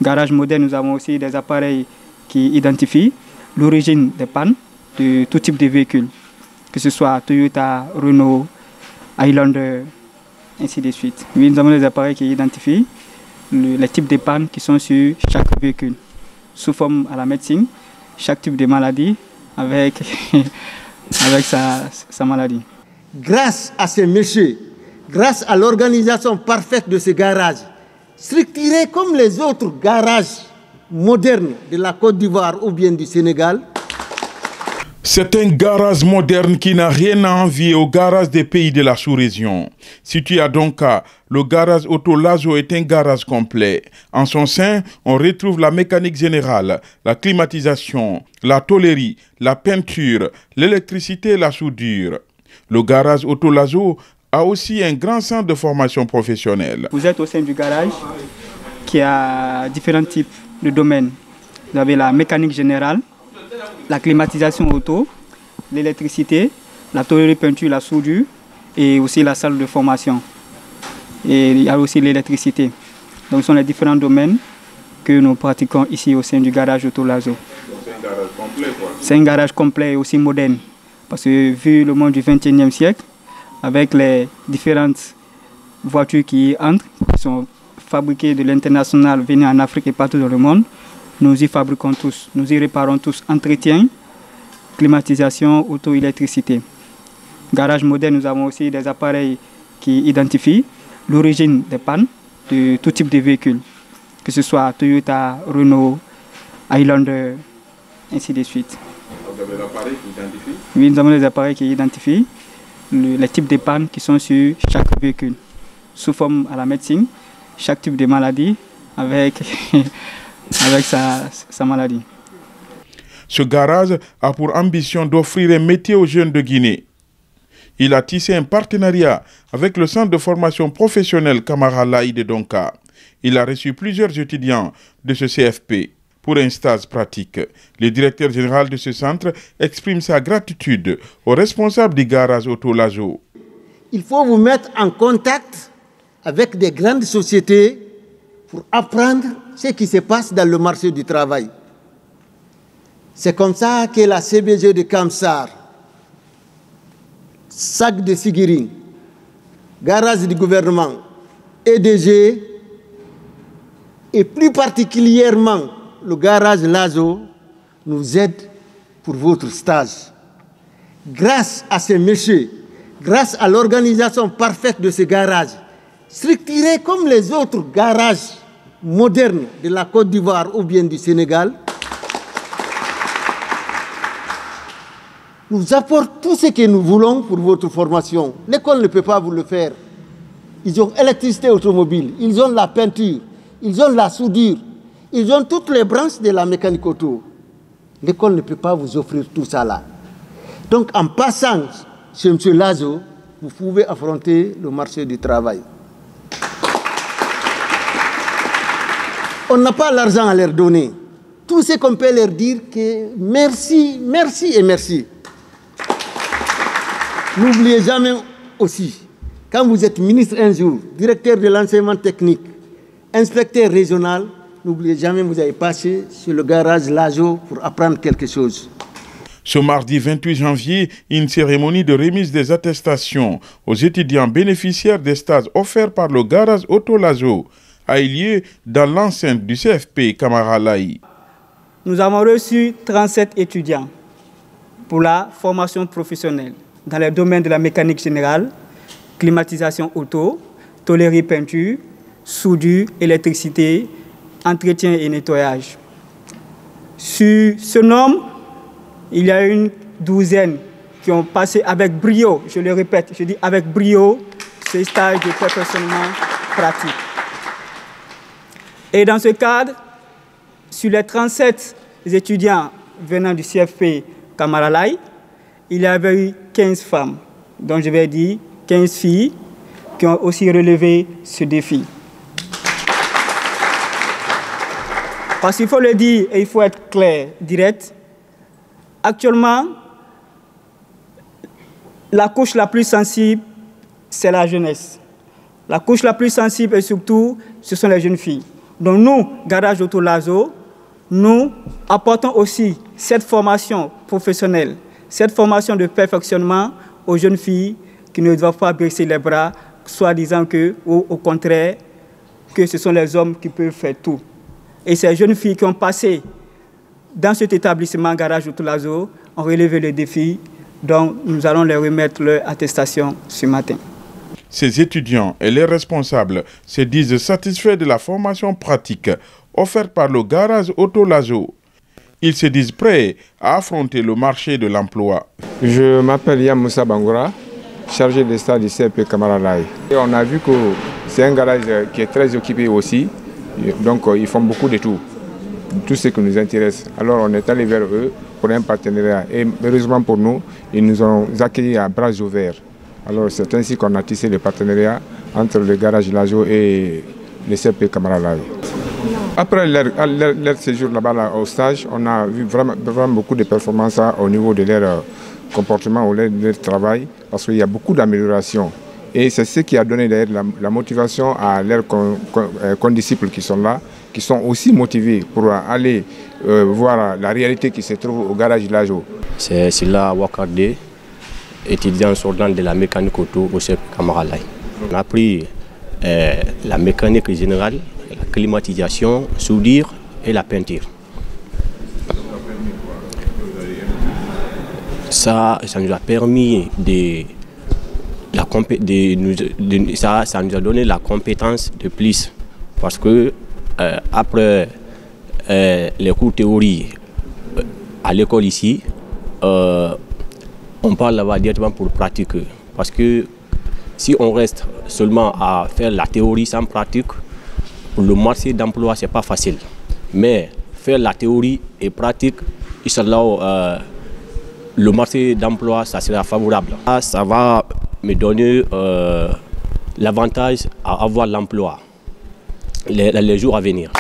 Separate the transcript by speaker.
Speaker 1: Garage moderne, nous avons aussi des appareils qui identifient l'origine des pannes de tout type de véhicules, que ce soit Toyota, Renault, Highlander, ainsi de suite. Oui, nous avons des appareils qui identifient les types de pannes qui sont sur chaque véhicule, sous forme à la médecine, chaque type de maladie avec, avec sa maladie.
Speaker 2: Grâce à ces messieurs, grâce à l'organisation parfaite de ces garages, structurés comme les autres garages modernes de la Côte d'Ivoire ou bien du Sénégal.
Speaker 3: C'est un garage moderne qui n'a rien à envier au garage des pays de la sous-région. Situé à Donka, le garage Auto Lazo est un garage complet. En son sein, on retrouve la mécanique générale, la climatisation, la tôlerie, la peinture, l'électricité et la soudure. Le garage Auto Lazo a aussi un grand centre de formation professionnelle.
Speaker 1: Vous êtes au sein du garage qui a différents types de domaines. Vous avez la mécanique générale, la climatisation auto, l'électricité, la tôlerie, peinture, la soudure et aussi la salle de formation. Et il y a aussi l'électricité. Donc ce sont les différents domaines que nous pratiquons ici au sein du garage Auto Lazo.
Speaker 3: C'est un garage complet, quoi.
Speaker 1: C'est un garage complet et aussi moderne. Parce que vu le monde du XXIe siècle, avec les différentes voitures qui entrent, qui sont fabriquées de l'international, venues en Afrique et partout dans le monde, nous y fabriquons tous, nous y réparons tous entretien, climatisation, auto-électricité. Garage moderne, nous avons aussi des appareils qui identifient l'origine des pannes de tout type de véhicules, que ce soit Toyota, Renault, Highlander, ainsi de suite.
Speaker 3: Vous avez l'appareil qui identifie?
Speaker 1: Oui, nous avons des appareils qui identifient les types de pannes qui sont sur chaque véhicule, sous forme à la médecine, chaque type de maladie avec, avec sa maladie.
Speaker 3: Ce garage a pour ambition d'offrir un métier aux jeunes de Guinée. Il a tissé un partenariat avec le centre de formation professionnelle Camara Laye de Donka. Il a reçu plusieurs étudiants de ce CFP pour un stage pratique. Le directeur général de ce centre exprime sa gratitude aux responsables du garage Auto Lazo.
Speaker 2: Il faut vous mettre en contact avec des grandes sociétés pour apprendre ce qui se passe dans le marché du travail. C'est comme ça que la CBG de Kamsar, SAC de Siguiri, garage du gouvernement, EDG et plus particulièrement le garage Lazo nous aide pour votre stage. Grâce à ces messieurs, grâce à l'organisation parfaite de ces garages, structurés comme les autres garages modernes de la Côte d'Ivoire ou bien du Sénégal, nous apportent tout ce que nous voulons pour votre formation. L'école ne peut pas vous le faire. Ils ont l'électricité automobile, ils ont la peinture, ils ont la soudure, ils ont toutes les branches de la mécanique auto. L'école ne peut pas vous offrir tout ça là. Donc en passant chez M. Lazo, vous pouvez affronter le marché du travail. On n'a pas l'argent à leur donner. Tout ce qu'on peut leur dire, que merci, merci et merci. N'oubliez jamais aussi, quand vous êtes ministre un jour, directeur de l'enseignement technique, inspecteur régional, n'oubliez jamais que vous avez passé sur le garage Lazo pour apprendre quelque chose.
Speaker 3: Ce mardi 28 janvier, une cérémonie de remise des attestations aux étudiants bénéficiaires des stages offerts par le garage Auto Lazo a eu lieu dans l'enceinte du CFP Camara Laye.
Speaker 1: Nous avons reçu 37 étudiants pour la formation professionnelle dans les domaines de la mécanique générale, climatisation auto, tôlerie peinture, soudure, électricité, entretien et nettoyage. Sur ce nombre, il y a une douzaine qui ont passé avec brio, je le répète, je dis avec brio, ces stages de perfectionnement pratique. Et dans ce cadre, sur les 37 étudiants venant du CFP Camara Laye, il y avait eu 15 femmes, dont je vais dire 15 filles, qui ont aussi relevé ce défi. Parce qu'il faut le dire et il faut être clair, direct, actuellement, la couche la plus sensible, c'est la jeunesse. La couche la plus sensible et surtout, ce sont les jeunes filles. Donc nous, Garage Auto Lazo, nous apportons aussi cette formation professionnelle, cette formation de perfectionnement aux jeunes filles qui ne doivent pas baisser les bras, soit disant que, ou au contraire, que ce sont les hommes qui peuvent faire tout. Et ces jeunes filles qui ont passé dans cet établissement Garage Auto Lazo ont relevé le défi, donc nous allons leur remettre leur attestation ce matin.
Speaker 3: Ces étudiants et les responsables se disent satisfaits de la formation pratique offerte par le Garage Auto Lazo. Ils se disent prêts à affronter le marché de l'emploi.
Speaker 4: Je m'appelle Yam Moussa Bangoura, chargé de stage du CEP Camaralaï. On a vu que c'est un garage qui est très occupé aussi, donc ils font beaucoup de tout ce qui nous intéresse. Alors on est allé vers eux pour un partenariat et heureusement pour nous, ils nous ont accueillis à bras ouverts. Alors c'est ainsi qu'on a tissé le partenariat entre le Garage Lazo et le CEP Camaralaï. Après leur séjour là-bas au stage, on a vu vraiment beaucoup de performances au niveau de leur comportement ou de leur travail, parce qu'il y a beaucoup d'améliorations. Et c'est ce qui a donné la motivation à leurs condisciples qui sont là, qui sont aussi motivés pour aller voir la réalité qui se trouve au Garage Lazo.
Speaker 5: C'est là Wakardé, étudiant sortant de la mécanique auto au CEP Camaralaï. On a appris la mécanique générale, la climatisation, soudure et la peinture. Ça nous a permis ça nous a donné la compétence de plus, parce que après les cours théorie à l'école ici, on parle là-bas directement pour pratiquer, parce que si on reste seulement à faire la théorie sans pratique, pour le marché d'emploi c'est pas facile. Mais faire la théorie et pratique, Inch'Allah, le marché d'emploi ça sera favorable. Ça va me donner l'avantage à avoir l'emploi les jours à venir.